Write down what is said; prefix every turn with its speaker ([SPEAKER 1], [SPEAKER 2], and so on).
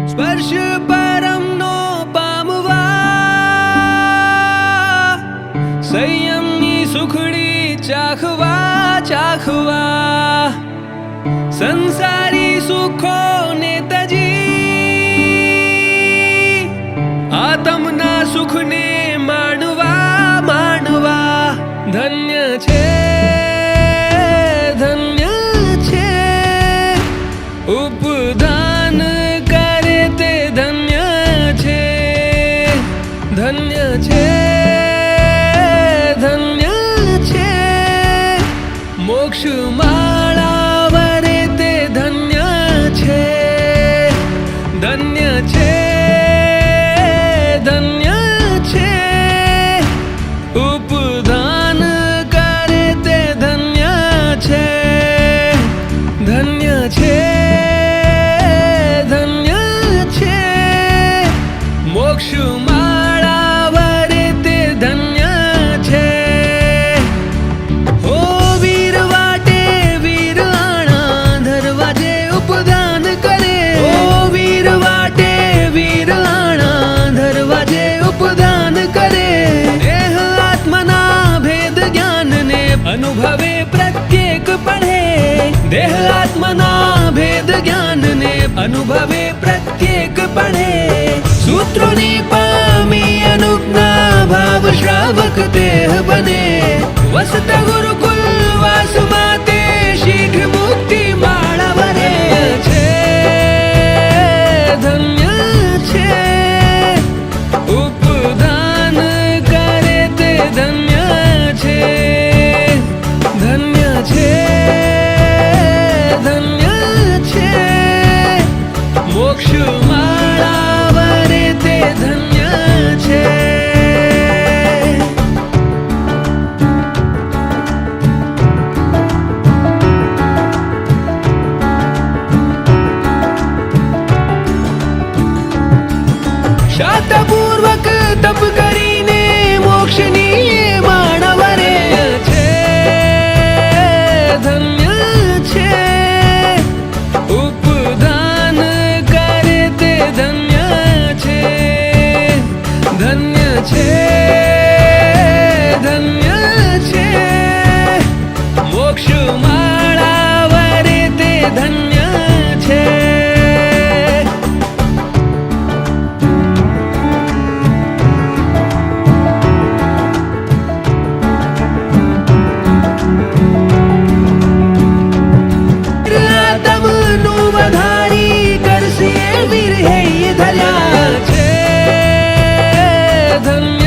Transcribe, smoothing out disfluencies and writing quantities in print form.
[SPEAKER 1] સ્પર્શ પરમનો પામવા સંયમની સુખડી ચાખવા સંસારી સુખોને તજી આત્મના સુખને માણવા ધન્ય છે ઉપદાન કરે તે ધન્ય છે મોક્ષ માળા વરે તે ધન્ય છે ઉપદાન કરે તે ધન્ય છે મોક્ષ માળા વરે તે ધન્ય છે ઓ વીર વાટે વીર આણા દરવાજે ઉપદાન કરે ઓ વીર વાટે વીર આણા દરવાજે ઉપદાન કરે દેહ આત્મના ભેદ જ્ઞાનને અનુભવે પ્રત્યેક પઢે દેહ આત્મના ભેદ જ્ઞાનને અનુભવે પ્રત્યેક પઢે સૂત્રોની પામી અનુજ્ઞા ભાવ શ્રાવક દેહ બને વસત ગુરુકુલ વાસમાં તે શીઘ્ર મુક્તિ માળા વરે છે ધન્ય છે ઉપદાન કરે તે ધન્ય છે મોક્ષ માળા વરે તે ધન્ય છે શાંતપૂર્વક તપ કરીને મોક્ષની માળા વરે છે ધન્ય છે ઉપદાન કરે તે ધન્ય છે મોક્ષ માળા વરે તે ધન્ય છે તમનું વધારી કરશે વીર હે ધર્યા છે ધન્ય